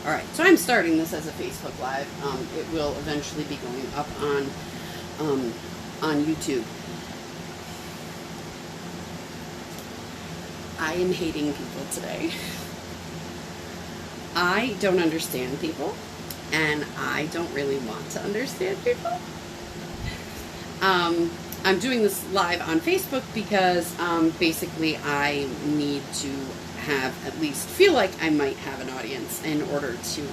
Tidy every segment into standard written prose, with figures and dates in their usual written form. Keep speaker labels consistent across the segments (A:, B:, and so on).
A: All right, so I'm starting this as a Facebook Live. It will eventually be going up on YouTube. I am hating people today. I don't understand people, and I don't really want to understand people. I'm doing this live on Facebook because basically I need to have at least feel like I might have an audience in order to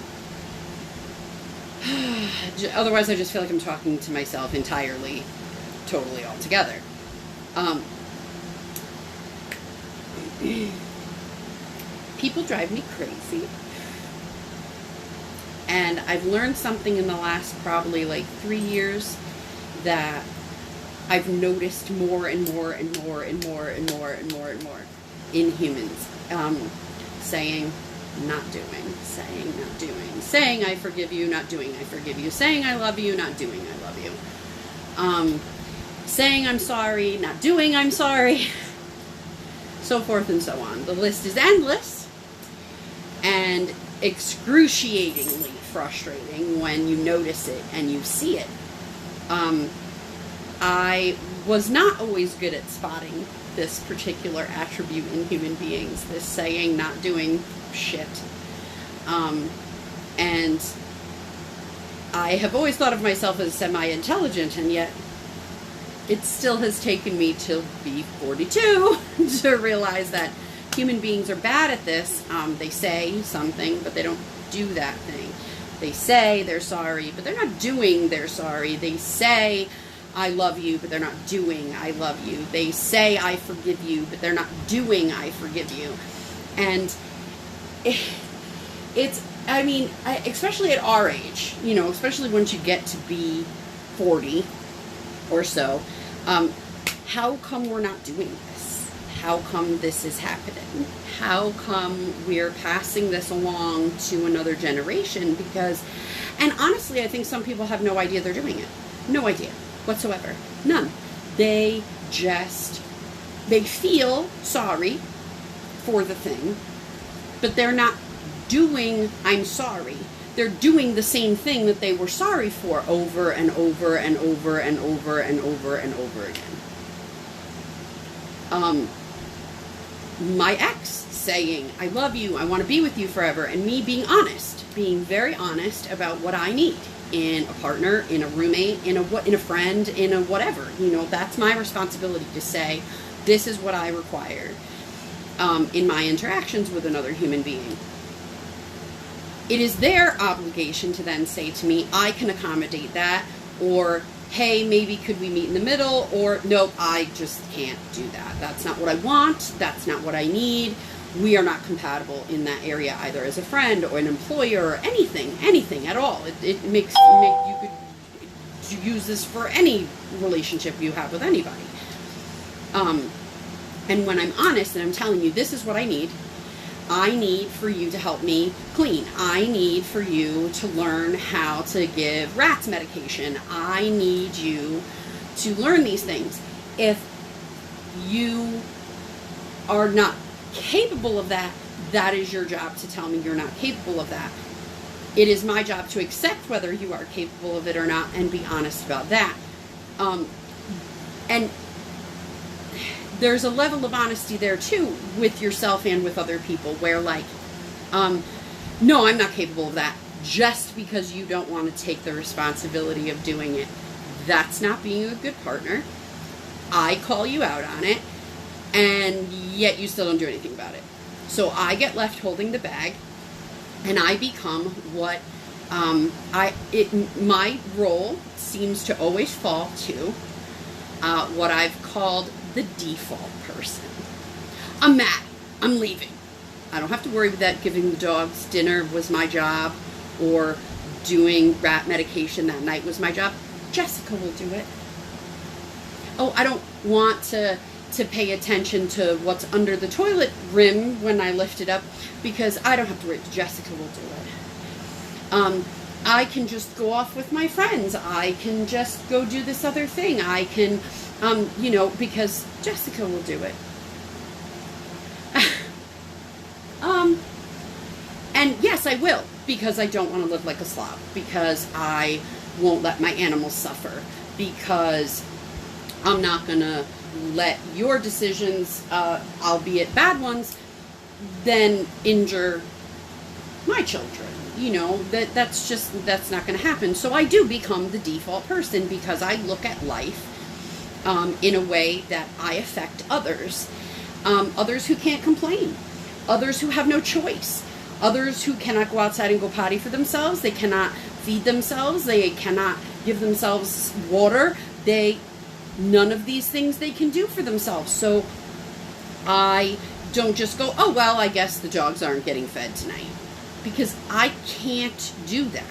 A: otherwise I just feel like I'm talking to myself entirely, totally altogether. People drive me crazy, and I've learned something in the last probably like 3 years that I've noticed more and more and more and more and more and more and more in humans. Saying, not doing. Saying, not doing. Saying, I forgive you, not doing, I forgive you. Saying, I love you, not doing, I love you. Saying, I'm sorry, not doing, I'm sorry. So forth and so on. The list is endless and excruciatingly frustrating when you notice it and you see it. I was not always good at spotting this particular attribute in human beings, this saying, not doing shit. And I have always thought of myself as semi-intelligent, and yet it still has taken me to be 42 to realize that human beings are bad at this. They say something, but they don't do that thing. They say they're sorry, but they're not doing they're sorry. They say, I love you, but they're not doing I love you. They say I forgive you, but they're not doing I forgive you. And it's, I mean, especially at our age, you know, especially once you get to be 40 or so, how come we're not doing this? How come this is happening? How come we're passing this along to another generation? Because, and honestly, I think some people have no idea they're doing it. No idea whatsoever. None. They feel sorry for the thing, but they're not doing I'm sorry. They're doing the same thing that they were sorry for over and over and over and over and over and over again. My ex saying, I love you, I want to be with you forever, and me being honest, being very honest about what I need in a partner, in a roommate, in a friend, in a whatever. You know, that's my responsibility to say, this is what I require in my interactions with another human being. It is their obligation to then say to me, I can accommodate that, or, hey, maybe could we meet in the middle, or, nope, I just can't do that. That's not what I want, that's not what I need. We are not compatible in that area, either as a friend or an employer or anything at all. It makes you could use this for any relationship you have with anybody. And when I'm honest and I'm telling you, this is what I need for you to help me clean. I need for you to learn how to give rats medication. I need you to learn these things. If you are not capable of that, that is your job to tell me you're not capable of that. It is my job to accept whether you are capable of it or not and be honest about that. And there's a level of honesty there too with yourself and with other people where like, no, I'm not capable of that just because you don't want to take the responsibility of doing it. That's not being a good partner. I call you out on it, and yet you still don't do anything about it. So I get left holding the bag, and I become what my role seems to always fall to what I've called the default person. I'm mad. I'm leaving. I don't have to worry with that. Giving the dogs dinner was my job, or doing rat medication that night was my job. Jessica will do it. Oh, I don't want to pay attention to what's under the toilet rim when I lift it up because I don't have to worry. Jessica will do it. I can just go off with my friends. I can just go do this other thing. I can, because Jessica will do it. And yes, yes, I will, because I don't want to live like a slob, because I won't let my animals suffer, because I'm not going to let your decisions, albeit bad ones, then injure my children. You know, that's not going to happen. So I do become the default person, because I look at life in a way that I affect others. Others who can't complain. Others who have no choice. Others who cannot go outside and go potty for themselves. They cannot feed themselves. They cannot give themselves water. None of these things they can do for themselves. So I don't just go, oh, well, I guess the dogs aren't getting fed tonight. Because I can't do that.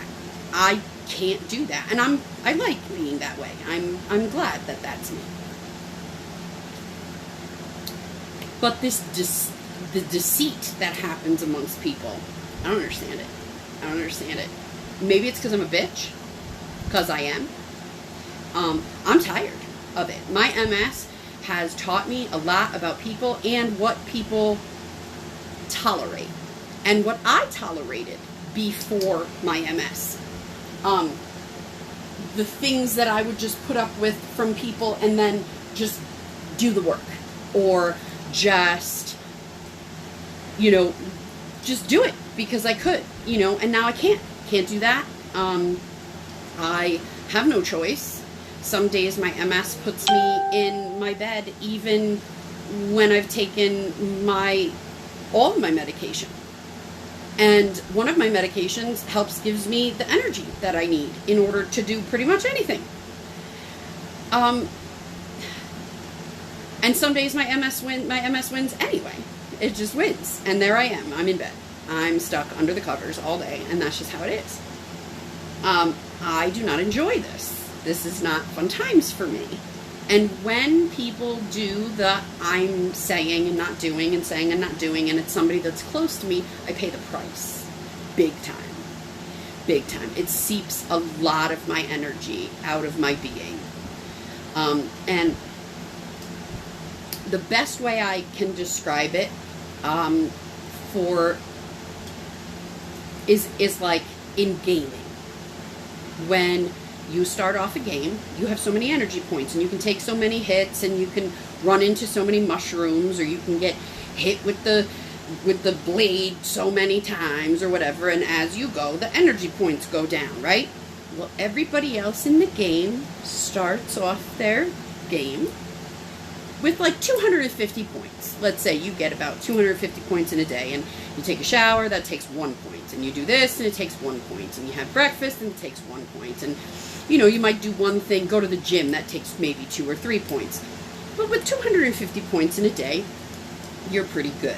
A: I can't do that. And I like being that way. I'm glad that that's me. But the deceit that happens amongst people, I don't understand it. I don't understand it. Maybe it's because I'm a bitch. Because I am. I'm tired of it. My MS has taught me a lot about people and what people tolerate. And what I tolerated before my MS. The things that I would just put up with from people and then just do the work. Or just, just do it because I could, and now I can't do that. I have no choice. Some days my MS puts me in my bed even when I've taken all of my medication. And one of my medications gives me the energy that I need in order to do pretty much anything. And some days my MS wins anyway. It just wins. And there I am. I'm in bed. I'm stuck under the covers all day, and that's just how it is. I do not enjoy this. This is not fun times for me. And when people do the I'm saying and not doing and saying and not doing, and it's somebody that's close to me, I pay the price. Big time. Big time. It seeps a lot of my energy out of my being. And the best way I can describe it is like in gaming. When you start off a game, you have so many energy points, and you can take so many hits, and you can run into so many mushrooms, or you can get hit with the blade so many times or whatever, and as you go, the energy points go down, right? Well, everybody else in the game starts off their game with like 250 points. Let's say you get about 250 points in a day, and you take a shower, that takes 1 point, and you do this, and it takes 1 point, and you have breakfast, and it takes 1 point, and you might do one thing, go to the gym, that takes maybe 2 or 3 points. But with 250 points in a day, you're pretty good.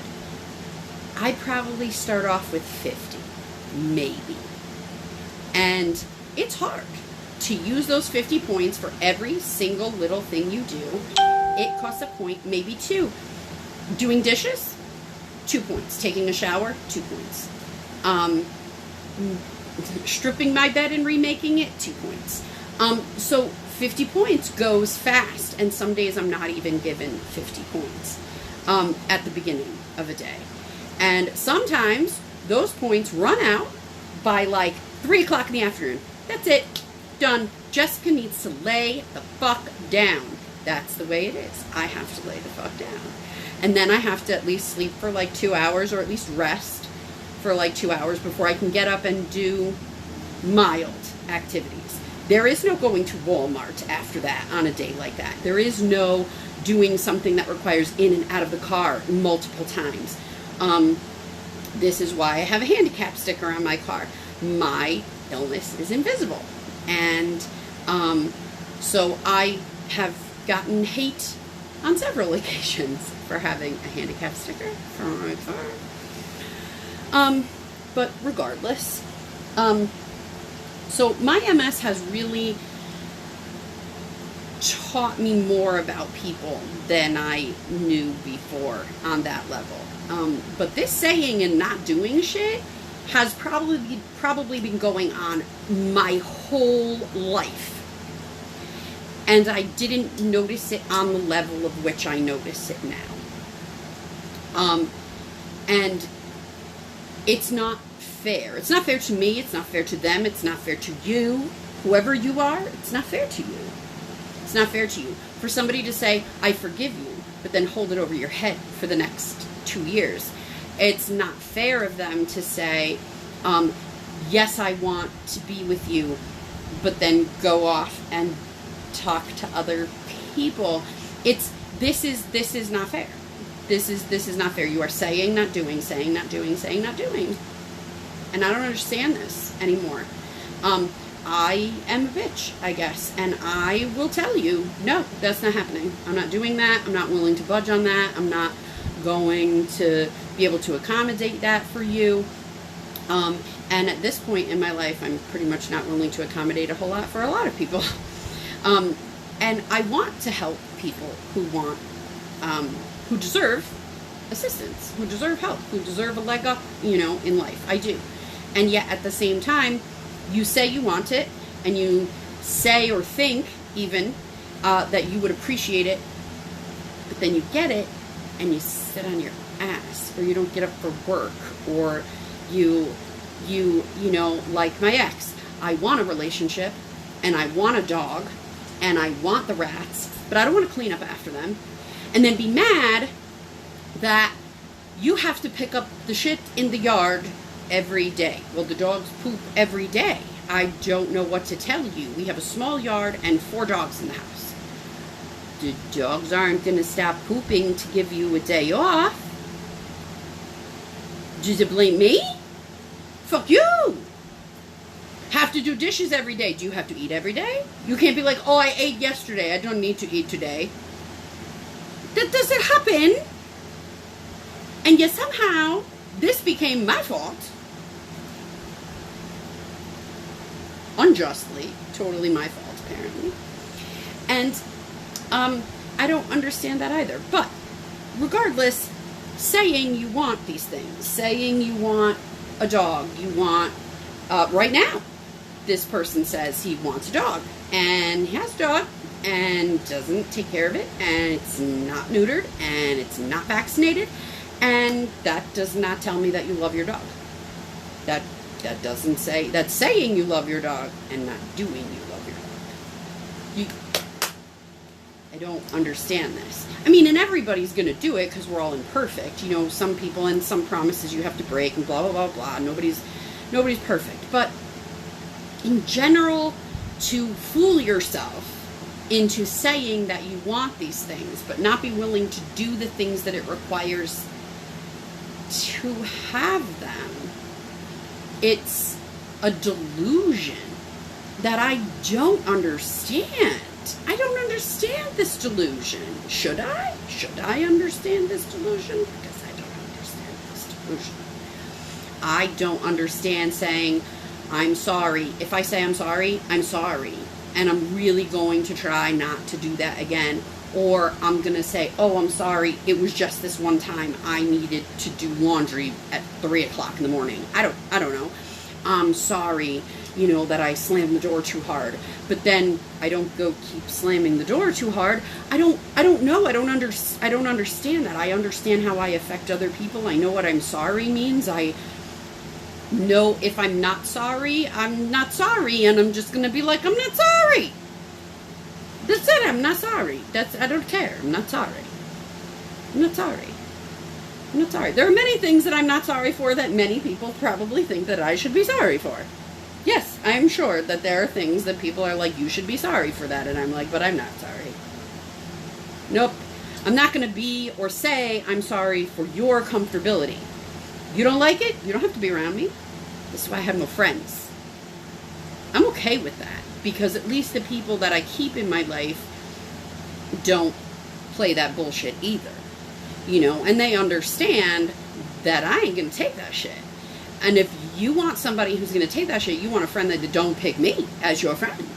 A: I probably start off with 50, maybe. And it's hard to use those 50 points for every single little thing you do. It costs a point, maybe 2. Doing dishes, 2 points. Taking a shower, 2 points. Stripping my bed and remaking it, 2 points. So 50 points goes fast, and some days I'm not even given 50 points at the beginning of a day. And sometimes those points run out by like 3 o'clock in the afternoon. That's it. Done. Jessica needs to lay the fuck down. That's the way it is. I have to lay the fuck down. And then I have to at least sleep for like 2 hours, or at least rest for like 2 hours before I can get up and do mild activities. There is no going to Walmart after that on a day like that. There is no doing something that requires in and out of the car multiple times. This is why I have a handicap sticker on my car. My illness is invisible. And so I have gotten hate on several occasions for having a handicap sticker from my car. But regardless, so my MS has really taught me more about people than I knew before on that level. But this saying and not doing shit has probably been going on my whole life. And I didn't notice it on the level of which I notice it now. And it's not fair. It's not fair to me. It's not fair to them. It's not fair to you. Whoever you are, it's not fair to you. It's not fair to you. For somebody to say, I forgive you, but then hold it over your head for the next 2 years. It's not fair of them to say, yes, I want to be with you, but then go off and talk to other people. This is not fair. This is not fair. You are saying, not doing, saying, not doing, saying, not doing. And I don't understand this anymore. I am a bitch, I guess, and I will tell you, no, that's not happening. I'm not doing that. I'm not willing to budge on that. I'm not going to be able to accommodate that for you. And at this point in my life, I'm pretty much not willing to accommodate a whole lot for a lot of people. And I want to help people who want, who deserve assistance, who deserve help, who deserve a leg up, in life. I do. And yet at the same time, you say you want it, and you say or think even that you would appreciate it, but then you get it, and you sit on your ass, or you don't get up for work, or you like my ex. I want a relationship, and I want a dog, and I want the rats, but I don't want to clean up after them, and then be mad that you have to pick up the shit in the yard every day. Well, the dogs poop every day. I don't know what to tell you. We have a small yard and 4 dogs in the house. The dogs aren't going to stop pooping to give you a day off. Does it blame me? Fuck you! Have to do dishes every day. Do you have to eat every day? You can't be like, oh, I ate yesterday. I don't need to eat today. That doesn't happen. And yet somehow, this became my fault. Unjustly. Totally my fault, apparently. And I don't understand that either. But regardless, saying you want these things, saying you want a dog, you want, right now, this person says he wants a dog, and he has a dog, and doesn't take care of it, and it's not neutered, and it's not vaccinated, and that does not tell me that you love your dog. That doesn't say, that's saying you love your dog, and not doing you love your dog. I don't understand this. I mean, and everybody's going to do it because we're all imperfect. Some people and some promises you have to break and blah, blah, blah, blah. Nobody's perfect. But in general, to fool yourself into saying that you want these things, but not be willing to do the things that it requires to have them, it's a delusion that I don't understand. I don't understand this delusion. Should I? Should I understand this delusion? Because I don't understand this delusion. I don't understand saying, I'm sorry. If I say I'm sorry, I'm sorry. And I'm really going to try not to do that again. Or I'm going to say, oh, I'm sorry. It was just this one time I needed to do laundry at 3 o'clock in the morning. I don't know. I'm sorry, that I slammed the door too hard. But then I don't go keep slamming the door too hard. I don't know. I don't understand that. I understand how I affect other people. I know what I'm sorry means. I know if I'm not sorry, I'm not sorry, and I'm just going to be like, I'm not sorry. That's it. I'm not sorry. I don't care. I'm not sorry. I'm not sorry. I'm not sorry. There are many things that I'm not sorry for that many people probably think that I should be sorry for. Yes, I'm sure that there are things that people are like, you should be sorry for that. And I'm like, but I'm not sorry. Nope. I'm not going to be or say I'm sorry for your comfortability. You don't like it? You don't have to be around me. This is why I have no friends. I'm okay with that. Because at least the people that I keep in my life don't play that bullshit either. And they understand that I ain't going to take that shit. And if you want somebody who's going to take that shit, you want a friend that don't pick me as your friend.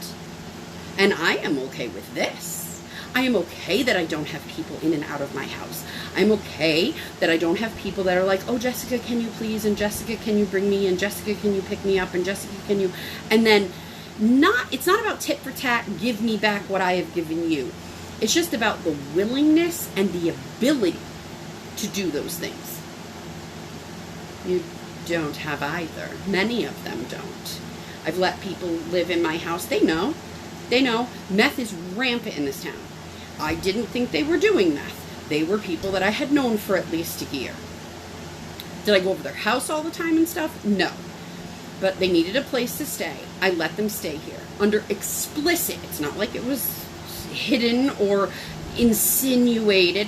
A: And I am okay with this. I am okay that I don't have people in and out of my house. I'm okay that I don't have people that are like, oh, Jessica, can you please? And Jessica, can you bring me? And Jessica, can you pick me up? And Jessica, can you? And then it's not about tit for tat, give me back what I have given you. It's just about the willingness and the ability to do those things. don't have either. Many of them don't. I've let people live in my house. They know. They know. Meth is rampant in this town. I didn't think they were doing meth. They were people that I had known for at least a year. Did I go over their house all the time and stuff? No. But they needed a place to stay. I let them stay here under explicit. It's not like it was hidden or insinuated.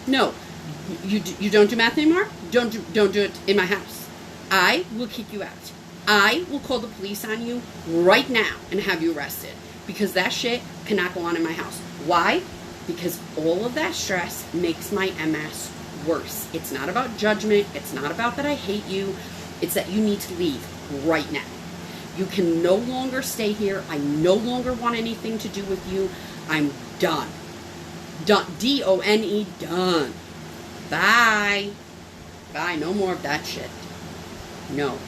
A: No. You don't do math anymore? Don't do it in my house. I will kick you out. I will call the police on you right now and have you arrested, because that shit cannot go on in my house. Why? Because all of that stress makes my MS worse. It's not about judgment. It's not about that I hate you. It's that you need to leave right now. You can no longer stay here. I no longer want anything to do with you. I'm done. Done. D-O-N-E, done. Bye. Bye. No more of that shit. No.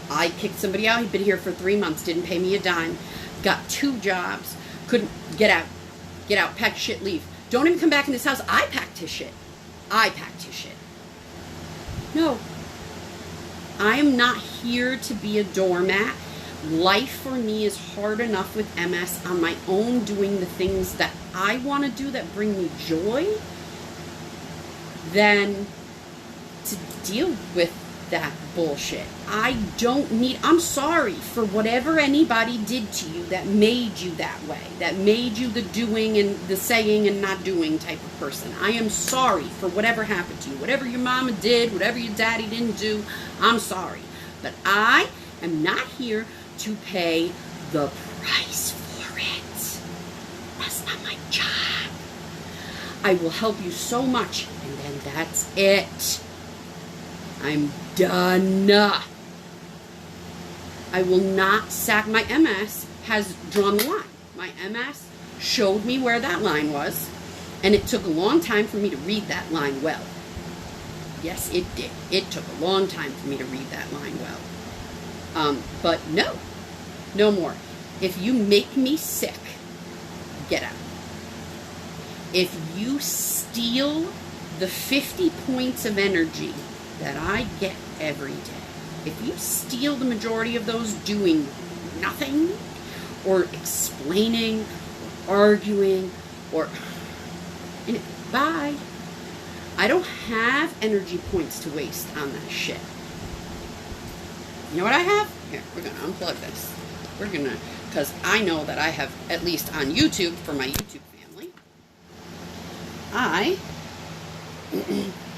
A: I kicked somebody out. He'd been here for 3 months. Didn't pay me a dime. Got 2 jobs. Couldn't get out. Get out. Pack shit. Leave. Don't even come back in this house. I packed his shit. No. I am not here to be a doormat. Life for me is hard enough with MS on my own, doing the things that I want to do that bring me joy, than to deal with that bullshit. I'm sorry for whatever anybody did to you that made you that way, that made you the doing and the saying and not doing type of person. I am sorry for whatever happened to you. Whatever your mama did, whatever your daddy didn't do, I'm sorry. But I am not here to pay the price for it. That's not my job. I will help you so much, and then that's it. I'm done. I will not sack. My MS has drawn the line. My MS showed me where that line was, and it took a long time for me to read that line well. Yes, it did. It took a long time for me to read that line well. But no more. If you make me sick, get out. If you steal the 50 points of energy that I get every day, if you steal the majority of those doing nothing or explaining or arguing bye. I don't have energy points to waste on that shit. You know what I have? Here, we're going to unplug this. Because I know that I have, at least on YouTube, for my YouTube family,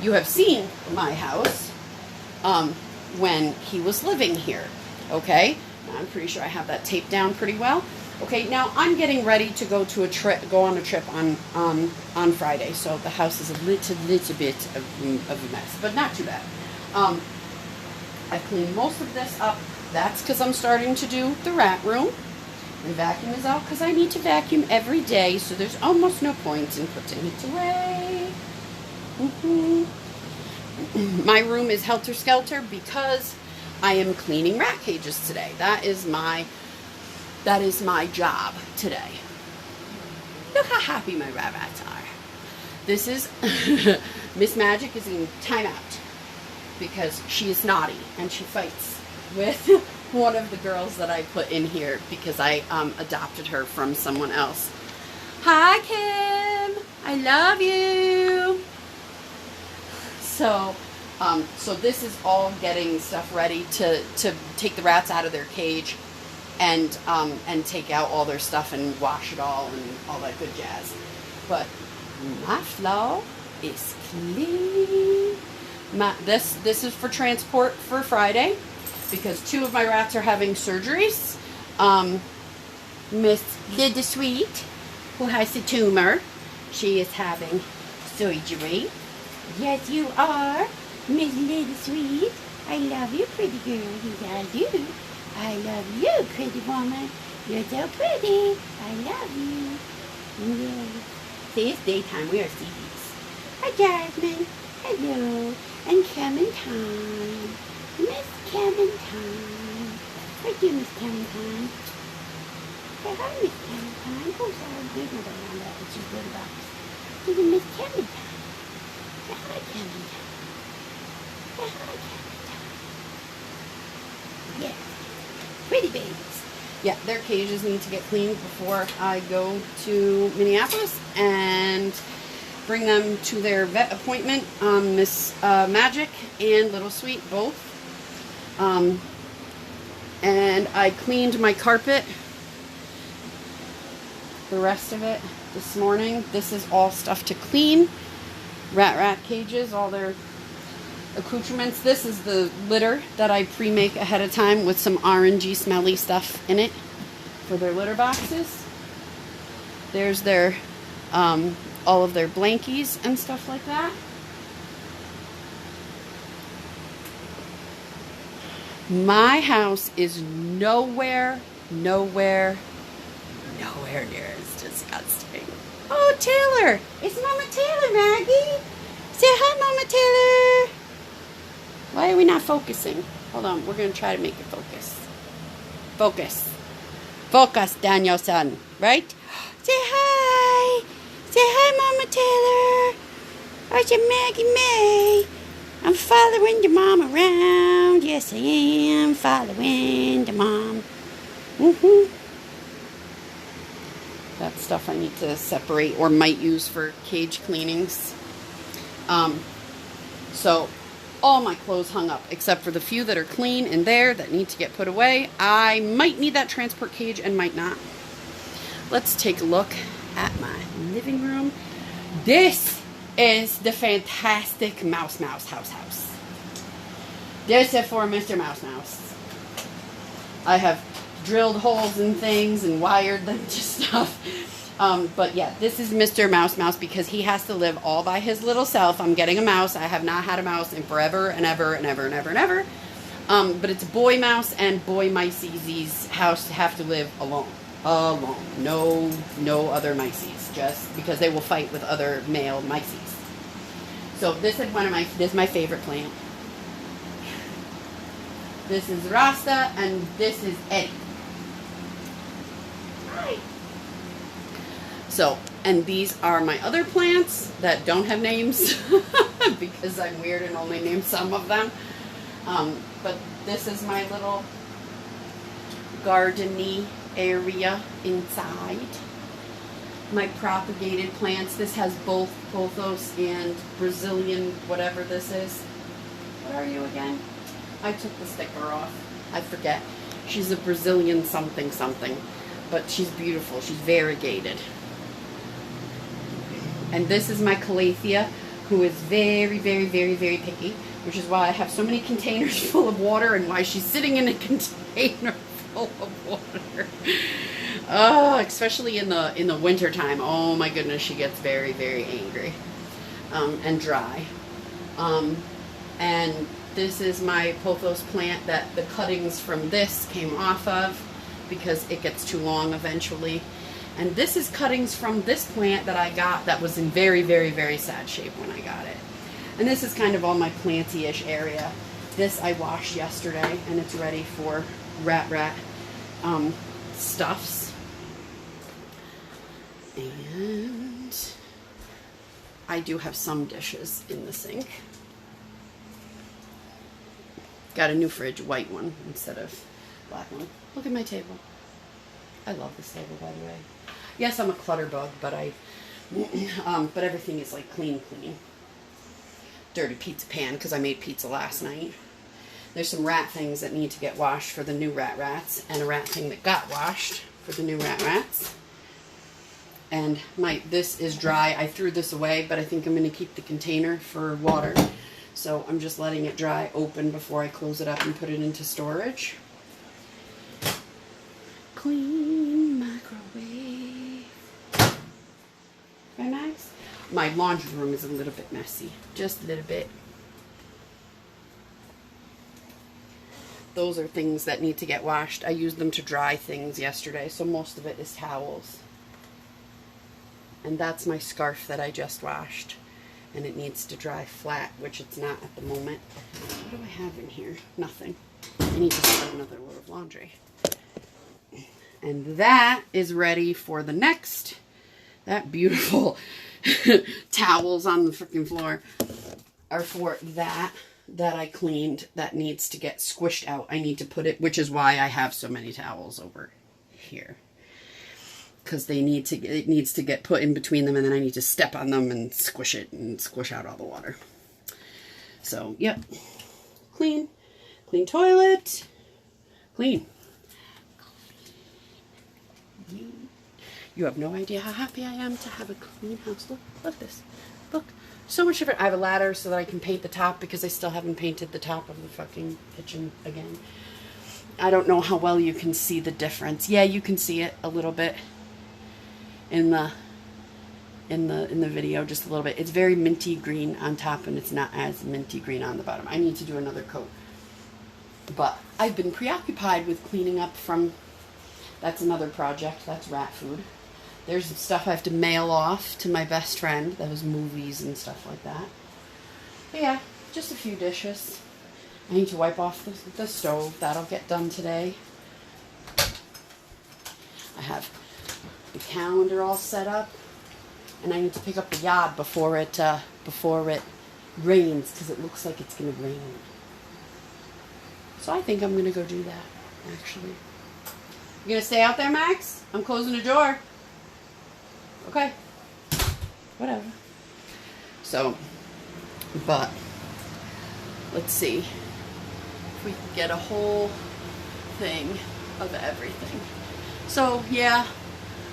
A: you have seen my house when he was living here, okay? I'm pretty sure I have that taped down pretty well. Okay, now I'm getting ready to go on a trip on Friday, so the house is a little bit of a mess, but not too bad. I've cleaned most of this up. That's because I'm starting to do the rat room. The vacuum is out because I need to vacuum every day, so there's almost no point in putting it away. My room is helter-skelter because I am cleaning rat cages today. That is my job today. Look how happy my rabbits are. This is Miss Magic is in timeout because she is naughty and she fights with one of the girls that I put in here because I adopted her from someone else. Hi, Kim. I love you. So this is all getting stuff ready to take the rats out of their cage and take out all their stuff and wash it all and all that good jazz. But my floor is clean. This is for transport for Friday because 2 of my rats are having surgeries. Miss Lida Sweet, who has a tumor, she is having surgery. Yes, you are, Miss Lida Sweet. I love you, pretty girl. Yes, I do. I love you, pretty woman. You're so pretty. I love you. Yes. See, it's daytime. We are CDs. Hi, Jasmine. Hello. And Clementine. Miss Clementine. Thank you, Miss Clementine. Say hi, Miss Clementine. Oh, sorry. There's nobody on that, but she's good about it. This is Miss Clementine. Say hi, Clementine. Yeah. Pretty babies. Yeah, their cages need to get cleaned before I go to Minneapolis and bring them to their vet appointment. Miss Magic and Little Sweet both. And I cleaned my carpet, the rest of it, this morning. This is all stuff to clean. Rat cages, all their accoutrements. This is the litter that I pre-make ahead of time with some orangey smelly stuff in it for their litter boxes. There's their all of their blankies and stuff like that. My house is nowhere near as disgusting. Oh, Taylor! It's Mama Taylor, Maggie! Say hi, Mama Taylor! Why are we not focusing? Hold on, we're going to try to make it focus. Focus. Focus, Daniel-san. Right? Say hi! Say hi, Mama Taylor! I said Maggie May. I'm following the mom around. Yes, I am following the mom. That's stuff I need to separate or might use for cage cleanings. So all my clothes hung up except for the few that are clean in there that need to get put away. I might need that transport cage and might not. Let's take a look at my living room. This is the fantastic Mouse house. This is for Mr. Mouse. I have drilled holes in things and wired them to stuff. But yeah, this is Mr. Mouse because he has to live all by his little self. I'm getting a mouse. I have not had a mouse in forever and ever. But it's boy mouse and boy micey's house have to live alone. No other miceys, just because they will fight with other male miceys. So this is my favorite plant. This is Rasta and this is Eddie. Hi. So, and these are my other plants that don't have names because I'm weird and only name some of them. But this is my little garden-y area inside. My propagated plants. This has both pothos and Brazilian whatever this is. What are you again? I took the sticker off. I forget. She's a Brazilian something. But she's beautiful. She's variegated. And this is my Calathea, who is very picky, which is why I have so many containers full of water and why she's sitting in a container full of water. Oh, especially in the winter time. Oh my goodness, she gets very angry and dry. And this is my pothos plant that the cuttings from this came off of because it gets too long eventually. And this is cuttings from this plant that I got that was in very sad shape when I got it. And this is kind of all my planty-ish area. This I washed yesterday and it's ready for rat stuffs. And I do have some dishes in the sink. Got a new fridge, white one instead of black one. Look at my table. I love this table, by the way. Yes, I'm a clutter bug, but but everything is like clean. Dirty pizza pan because I made pizza last night. There's some rat things that need to get washed for the new rats, and a rat thing that got washed for the new rats. And this is dry. I threw this away, but I think I'm going to keep the container for water. So I'm just letting it dry open before I close it up and put it into storage. Clean microwave. Very nice. My laundry room is a little bit messy. Just a little bit. Those are things that need to get washed. I used them to dry things yesterday, so most of it is towels. And that's my scarf that I just washed. And it needs to dry flat, which it's not at the moment. What do I have in here? Nothing. I need to start another load of laundry. And that is ready for the next. That beautiful towels on the freaking floor are for that. that I cleaned that needs to get squished out. I need to put it, which is why I have so many towels over here. Because it needs to get put in between them, and then I need to step on them and squish it and squish out all the water. So, yep. Clean. Clean toilet. Clean. You have no idea how happy I am to have a clean house. Look at this. Look. So much different. I have a ladder so that I can paint the top because I still haven't painted the top of the fucking kitchen again. I don't know how well you can see the difference. Yeah, you can see it a little bit in the video, just a little bit. It's very minty green on top and it's not as minty green on the bottom. I need to do another coat. But I've been preoccupied with cleaning up from, that's another project, that's rat food. There's stuff I have to mail off to my best friend, those movies and stuff like that. But yeah, just a few dishes. I need to wipe off the stove. That'll get done today. I have the calendar all set up, and I need to pick up the yard before it rains, because it looks like it's gonna rain. So I think I'm gonna go do that. Actually, you gonna stay out there, Max? I'm closing the door. Okay. Whatever. So, but let's see if we can get a whole thing of everything. So yeah,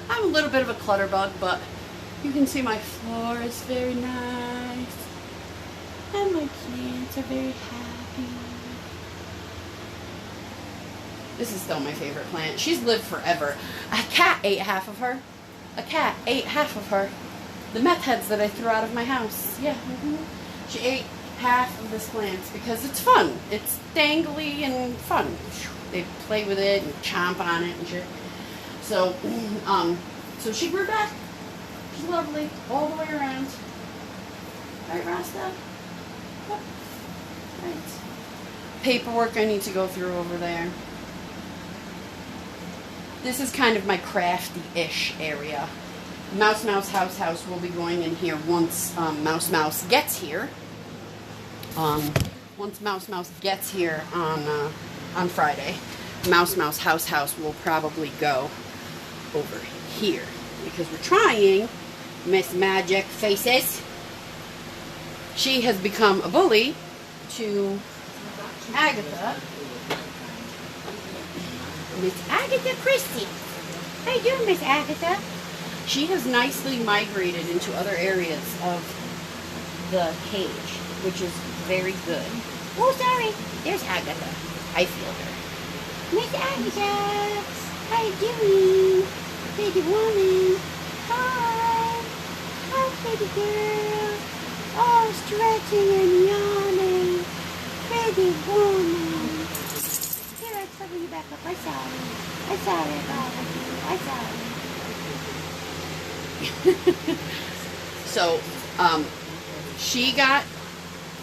A: I'm a little bit of a clutter bug, but you can see my floor is very nice. And my plants are very happy. This is still my favorite plant. She's lived forever. A cat ate half of her. A cat ate half of her. The meth heads that I threw out of my house. Yeah. She ate half of this plant because it's fun. It's dangly and fun. They play with it and chomp on it and shit. So, so she grew back. She's lovely all the way around. Right, Rasta? Yep. Right. Paperwork I need to go through over there. This is kind of my crafty-ish area. Mouse House will be going in here once Mouse gets here. Once Mouse gets here on Friday, Mouse House will probably go over here because we're trying. Miss Magic Faces. She has become a bully to Agatha. Miss Agatha Christie. How you doing, Miss Agatha? She has nicely migrated into other areas of the cage, which is very good. Oh, sorry. There's Agatha. I feel her. Miss Agatha. How you doing? Baby woman. Hi. Hi, baby girl. Oh, stretching and yawning. Baby woman. Cover you back up. I saw it. I saw it. So, she got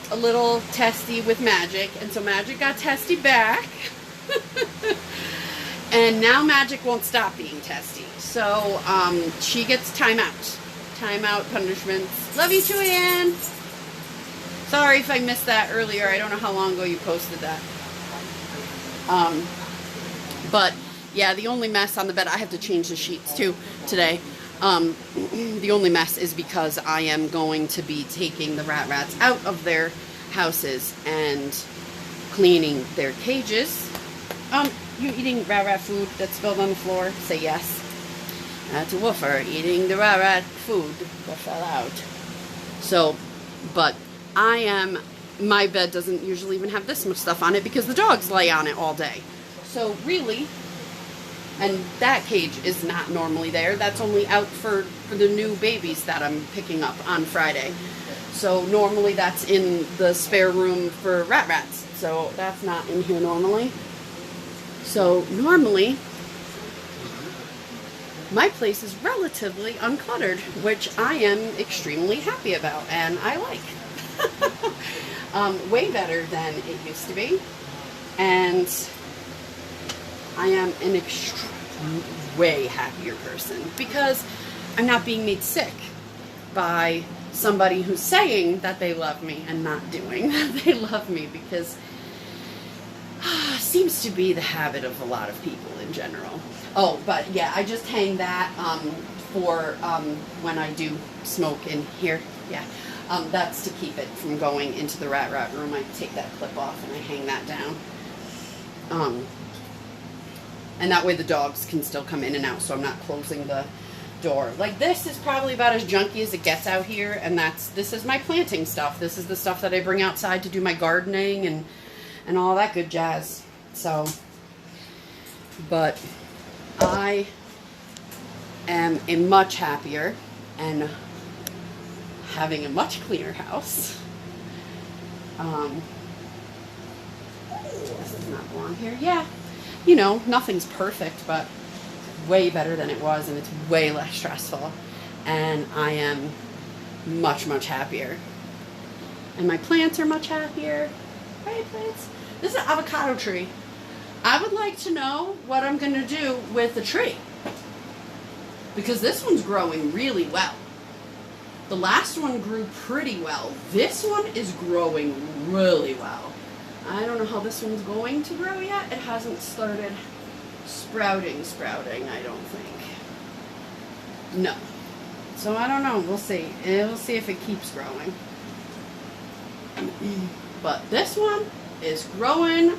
A: a little testy with Magic, and so Magic got testy back. And now Magic won't stop being testy. So, she gets timeout. Timeout punishments. Love you too, Ann. Sorry if I missed that earlier. I don't know how long ago you posted that. But yeah, the only mess on the bed, I have to change the sheets too today. The only mess is because I am going to be taking the rats out of their houses and cleaning their cages. You eating rat food that's spilled on the floor? Say yes. That's a woofer eating the rat food that fell out. So, but my bed doesn't usually even have this much stuff on it because the dogs lay on it all day. So really, and that cage is not normally there. That's only out for the new babies that I'm picking up on Friday. So normally that's in the spare room for rats. So that's not in here normally. So normally, my place is relatively uncluttered, which I am extremely happy about and I like. Way better than it used to be. And I am an way happier person because I'm not being made sick by somebody who's saying that they love me and not doing that they love me, because seems to be the habit of a lot of people in general. Oh, but yeah, I just hang that for when I do smoke in here. Yeah, that's to keep it from going into the rat room. I take that clip off and I hang that down. And that way the dogs can still come in and out, so I'm not closing the door. Like, this is probably about as junky as it gets out here, and this is my planting stuff. This is the stuff that I bring outside to do my gardening and all that good jazz. So, but I am a much happier and having a much cleaner house. This does not belong here. Yeah, you know, nothing's perfect, but way better than it was, and it's way less stressful, and I am much, much happier. And my plants are much happier. Right, plants? This is an avocado tree. I would like to know what I'm going to do with the tree, because this one's growing really well. The last one grew pretty well. This one is growing really well. I don't know how this one's going to grow yet. It hasn't started sprouting, I don't think. No. So I don't know. We'll see. We'll see if it keeps growing. But this one is growing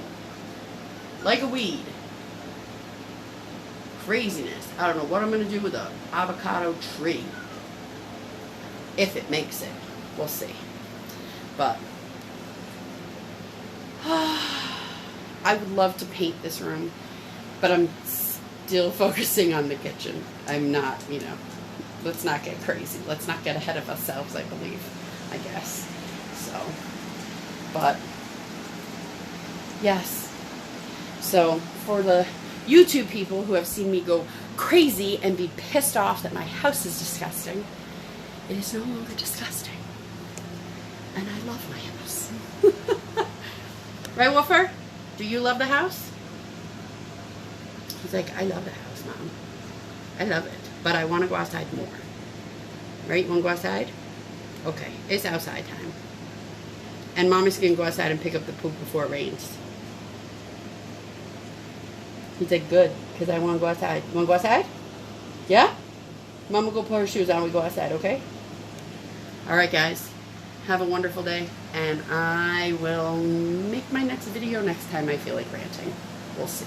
A: like a weed. Craziness. I don't know what I'm going to do with an avocado tree. If it makes it. We'll see. But I would love to paint this room, but I'm still focusing on the kitchen. I'm not, you know, let's not get crazy. Let's not get ahead of ourselves, I believe, I guess. So, but yes. So for the YouTube people who have seen me go crazy and be pissed off that my house is disgusting, it is no longer disgusting. And I love my house. Right, Wolfer? Do you love the house? He's like, I love the house, Mom. I love it. But I want to go outside more. Right? You want to go outside? Okay. It's outside time. And Mommy's going to go outside and pick up the poop before it rains. He's like, good. Because I want to go outside. You want to go outside? Yeah? Mom will go put her shoes on. We go outside, okay? Alright, guys. Have a wonderful day. And I will make my next video next time I feel like ranting. We'll see.